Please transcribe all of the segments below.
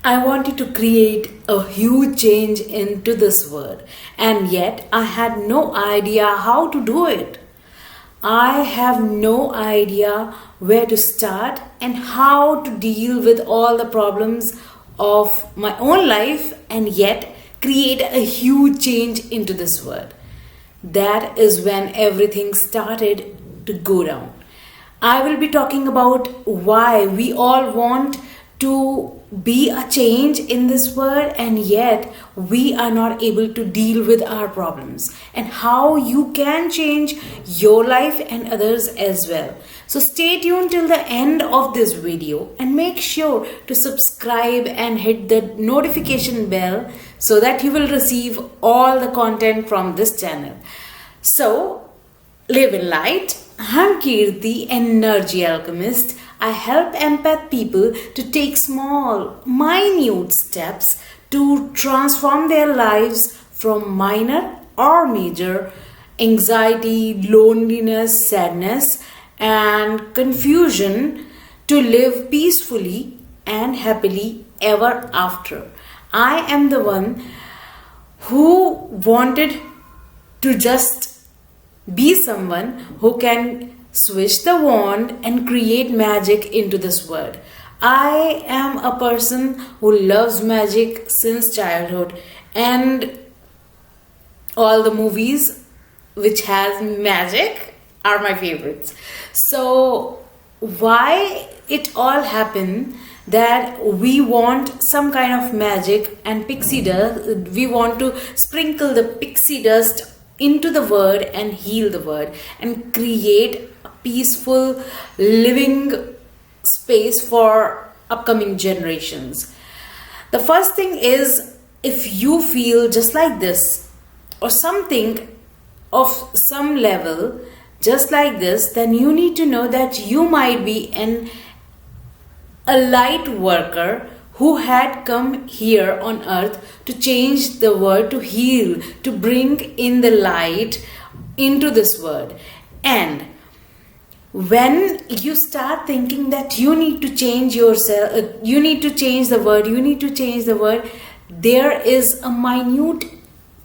I wanted to create a huge change into this world, and yet I had no idea how to do it. I have no idea where to start and how to deal with all the problems of my own life and yet create a huge change into this world. That is when everything started to go down. I will be talking about why we all want to be a change in this world and yet we are not able to deal with our problems, and how you can change your life and others as well. So stay tuned till the end of this video and make sure to subscribe and hit the notification bell so that you will receive all the content from this channel. So live in light. I'm Kirti, Energy Alchemist. I help empath people to take small, minute steps to transform their lives from minor or major anxiety, loneliness, sadness, and confusion to live peacefully and happily ever after. I am the one who wanted to just be someone who can switch the wand and create magic into this world. I am a person who loves magic since childhood, and all the movies which has magic are my favorites. So why it all happened that we want some kind of magic and pixie dust, we want to sprinkle the pixie dust into the word and heal the word and create a peaceful living space for upcoming generations. The first thing is, if you feel just like this or something of some level just like this, then you need to know that you might be a light worker who had come here on earth to change the world, to heal, to bring in the light into this world. And when you start thinking that you need to change yourself, you need to change the world, you need to change the world, there is a minute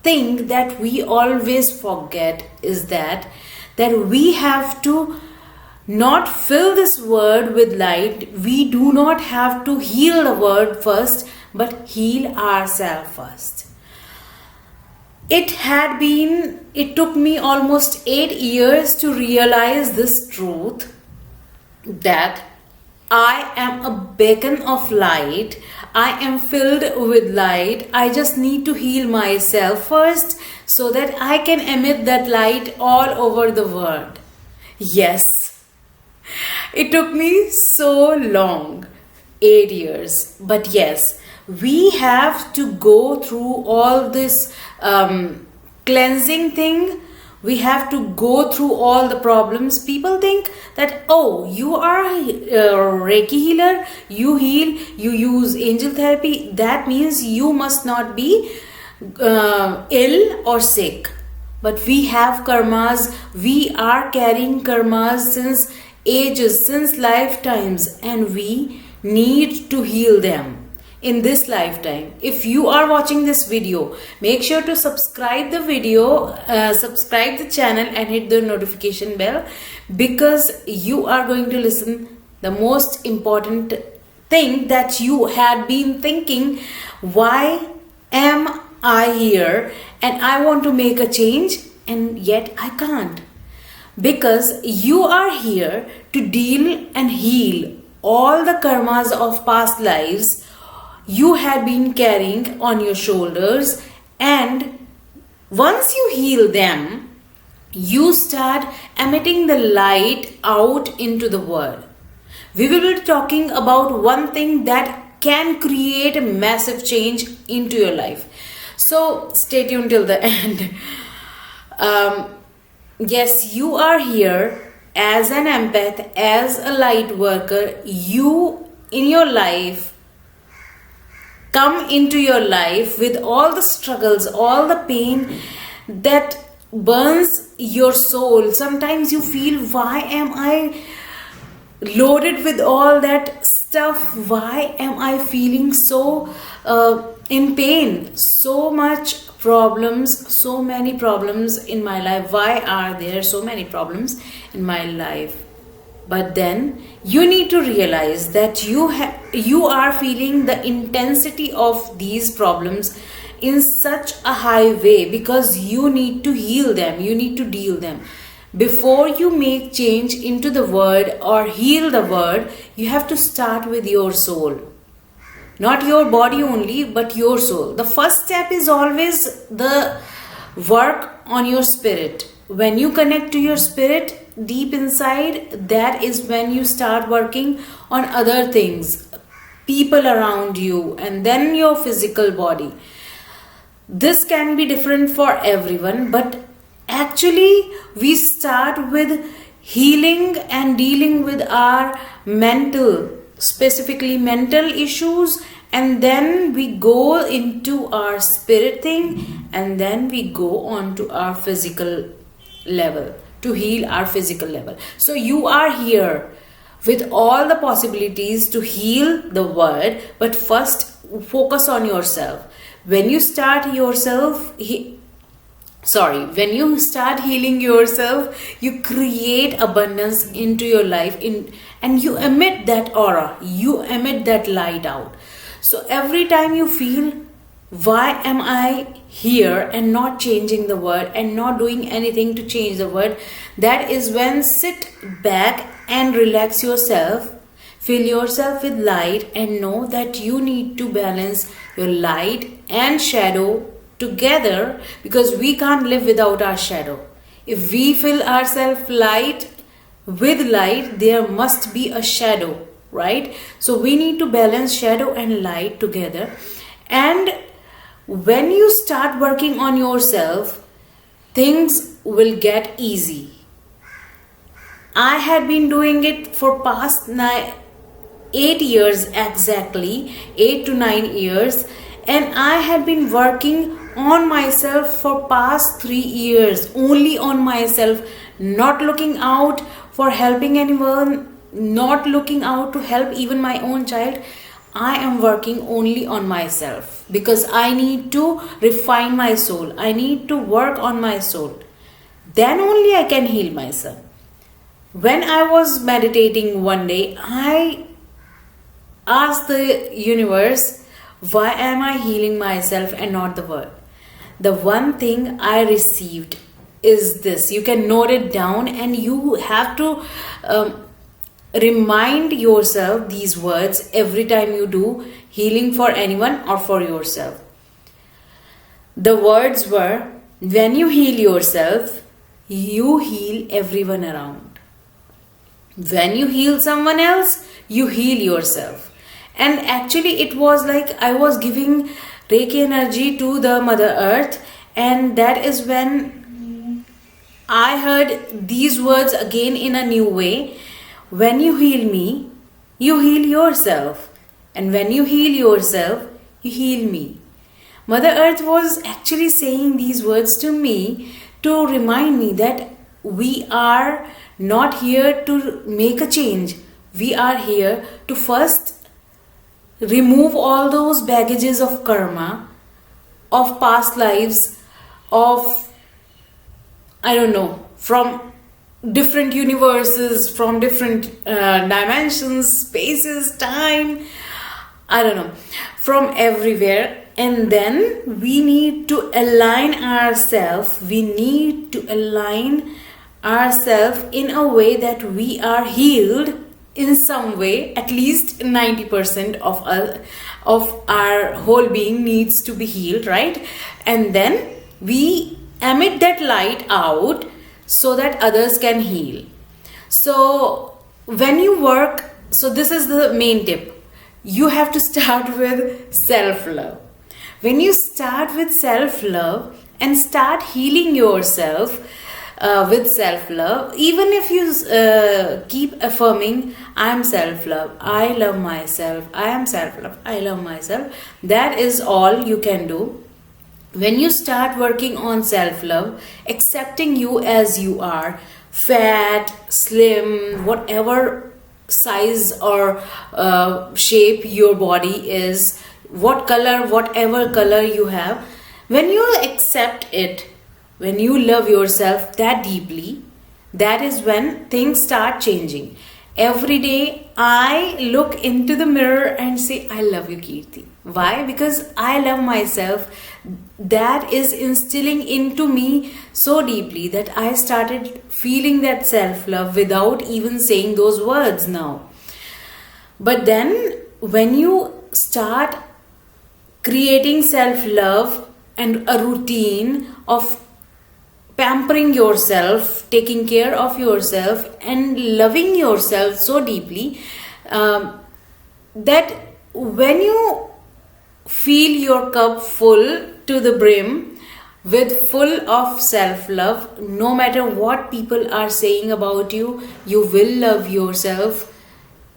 thing that we always forget, is that we have to not fill this world with light. We do not have to heal the world first, but heal ourselves first. It took me almost 8 years to realize this truth, that I am a beacon of light. I am filled with light. I just need to heal myself first so that I can emit that light all over the world. Yes. It took me so long, 8 years. But yes, we have to go through all this cleansing thing. We have to go through all the problems. People think that, oh, you are a Reiki healer, you heal, you use angel therapy. That means you must not be ill or sick. But we have karmas. We are carrying karmas since ages, since lifetimes, and we need to heal them in this lifetime. If you are watching this video, make sure to subscribe the video, subscribe the channel and hit the notification bell, because you are going to listen the most important thing that you had been thinking: why am I here and I want to make a change and yet I can't? Because you are here to deal and heal all the karmas of past lives you had been carrying on your shoulders, and once you heal them, you start emitting the light out into the world. We will be talking about one thing that can create a massive change into your life. So stay tuned till the end. Yes, you are here as an empath, as a light worker. You in your life come into your life with all the struggles, all the pain that burns your soul. Sometimes you feel, why am I loaded with all that stuff stuff. Why am I feeling so in pain? So much problems, so many problems in my life. Why are there so many problems in my life? But then you need to realize that you are feeling the intensity of these problems in such a high way because you need to heal them, you need to deal them. Before you make change into the word or heal the word, you have to start with your soul. Not your body only, but your soul. The first step is always the work on your spirit. When you connect to your spirit deep inside, that is when you start working on other things, people around you, and then your physical body. This can be different for everyone, but actually we start with healing and dealing with our mental, specifically mental issues, and then we go into our spirit thing, and then we go on to our physical level to heal our physical level. So you are here with all the possibilities to heal the world, but first focus on yourself. When you start when you start healing yourself, you create abundance into your life, and you emit that aura, you emit that light out. So every time you feel, why am I here and not changing the world and not doing anything to change the world, that is when sit back and relax yourself, fill yourself with light, and know that you need to balance your light and shadow together, because we can't live without our shadow. If we fill ourselves with light, there must be a shadow, right? So we need to balance shadow and light together. And when you start working on yourself, things will get easy. I had been doing it for past 8 years, exactly 8 to 9 years, and I had been working on myself for past 3 years, only on myself, not looking out for helping anyone, not looking out to help even my own child. I am working only on myself because I need to refine my soul. I need to work on my soul. Then only I can heal myself. When I was meditating one day, I asked the universe, why am I healing myself and not the world? The one thing I received is this. You can note it down, and you have to remind yourself these words every time you do healing for anyone or for yourself. The words were, when you heal yourself, you heal everyone around. When you heal someone else, you heal yourself. And actually it was like I was giving Reiki energy to the Mother Earth, and that is when I heard these words again in a new way. When you heal me, you heal yourself. And when you heal yourself, you heal me. Mother Earth was actually saying these words to me to remind me that we are not here to make a change. We are here to first remove all those baggages of karma, of past lives, of, from different universes, from different dimensions, spaces, time, from everywhere. And then we need to align ourselves. We need to align ourselves in a way that we are healed in some way. At least 90% of our whole being needs to be healed, right? And then we emit that light out so that others can heal. So when you work, so this is the main tip. You have to start with self-love. When you start with self-love and start healing yourself with self-love, even if you keep affirming, I am self-love, I love myself, I am self-love, I love myself, that is all you can do. When you start working on self-love, accepting you as you are, fat, slim, whatever size or shape your body is, what color, whatever color you have, when you accept it, when you love yourself that deeply, that is when things start changing. Every day I look into the mirror and say, I love you, Kirti. Why? Because I love myself. That is instilling into me so deeply that I started feeling that self love without even saying those words now. But then when you start creating self love and a routine of pampering yourself, taking care of yourself, and loving yourself so deeply, that when you feel your cup full to the brim with full of self love, no matter what people are saying about you, you will love yourself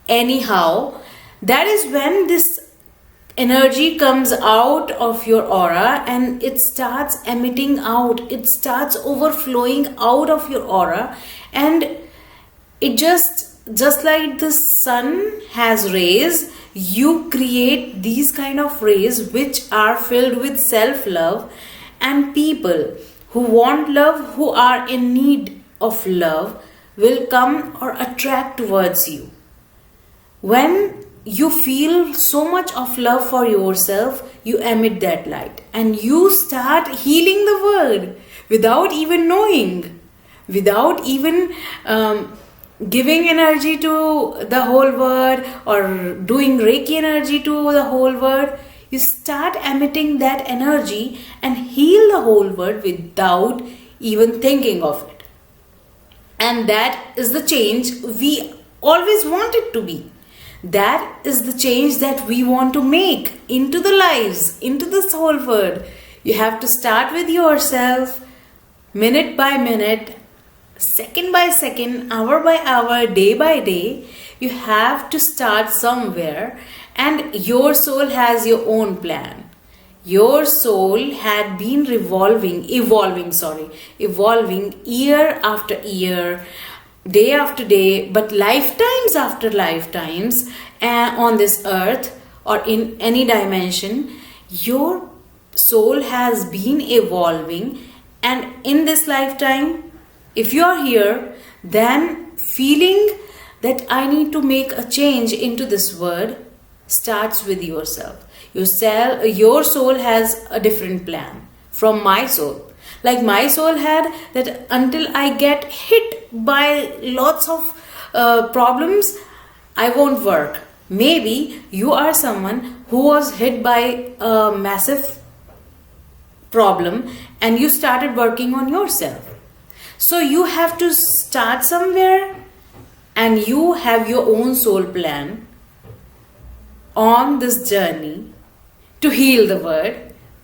anyhow. That is when this energy comes out of your aura and it starts emitting out, it starts overflowing out of your aura, and it just like the sun has rays, you create these kind of rays which are filled with self love, and people who want love, who are in need of love, will come or attract towards you. When you feel so much of love for yourself, you emit that light and you start healing the world without even knowing, without even giving energy to the whole world or doing Reiki energy to the whole world. You start emitting that energy and heal the whole world without even thinking of it. And that is the change we always wanted to be. That is the change that we want to make into the lives, into this whole world. You have to start with yourself, minute by minute, second by second, hour by hour, day by day. You have to start somewhere, and your soul has your own plan. Your soul had been evolving year after year, day after day, but lifetimes after lifetimes on this earth or in any dimension. Your soul has been evolving, and in this lifetime, if you are here, then feeling that I need to make a change into this world starts with yourself. Your soul has a different plan from my soul. Like my soul had that until I get hit by lots of problems, I won't work. Maybe you are someone who was hit by a massive problem and you started working on yourself. So you have to start somewhere, and you have your own soul plan on this journey to heal the world,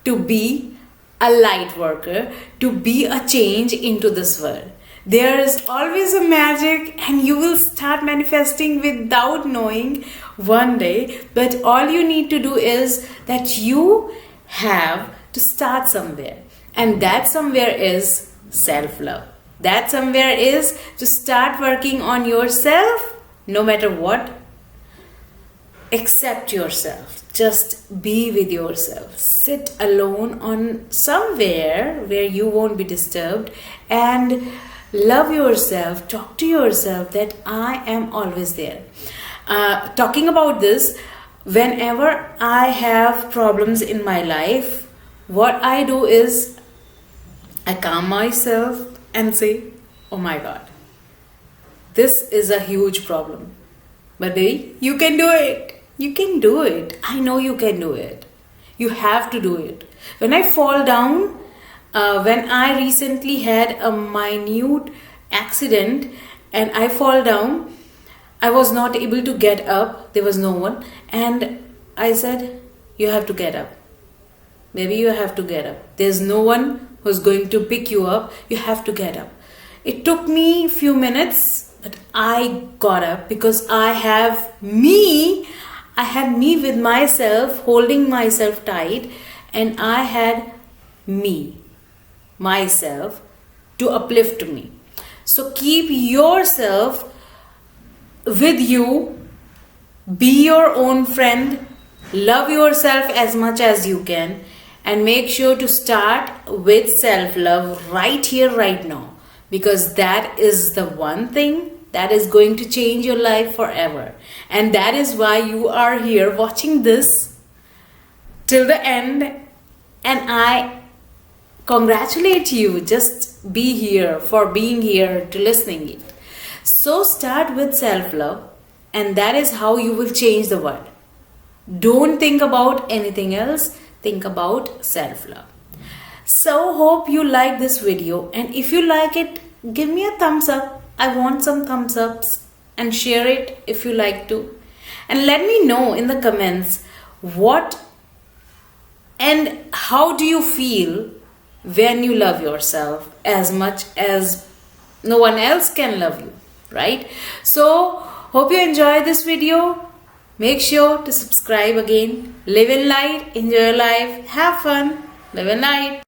to be a light worker, to be a change into this world. There is always a magic, and you will start manifesting without knowing one day. But all you need to do is that you have to start somewhere, and that somewhere is self-love. That somewhere is to start working on yourself, no matter what. Accept yourself. Just be with yourself. Sit alone on somewhere where you won't be disturbed and love yourself. Talk to yourself that I am always there. Talking about this, whenever I have problems in my life, what I do is I calm myself and say, oh my God, this is a huge problem. But baby, you can do it. You can do it. I know you can do it. You have to do it. When I fall down, when I recently had a minute accident and I fall down, I was not able to get up. There was no one. And I said, you have to get up. Maybe you have to get up. There's no one who's going to pick you up. You have to get up. It took me a few minutes, but I got up because I had me with myself, holding myself tight, and I had myself to uplift me. So keep yourself with you. Be your own friend. Love yourself as much as you can. And make sure to start with self-love right here, right now. Because that is the one thing that is going to change your life forever. And that is why you are here watching this till the end. And I congratulate you. Just be here for being here to listening it. So start with self-love. And that is how you will change the world. Don't think about anything else. Think about self-love. So hope you like this video. And if you like it, give me a thumbs up. I want some thumbs ups. And share it if you like to. And let me know in the comments what and how do you feel when you love yourself as much as no one else can love you, right? So hope you enjoy this video. Make sure to subscribe again. Live in light, enjoy your life, have fun, live in light.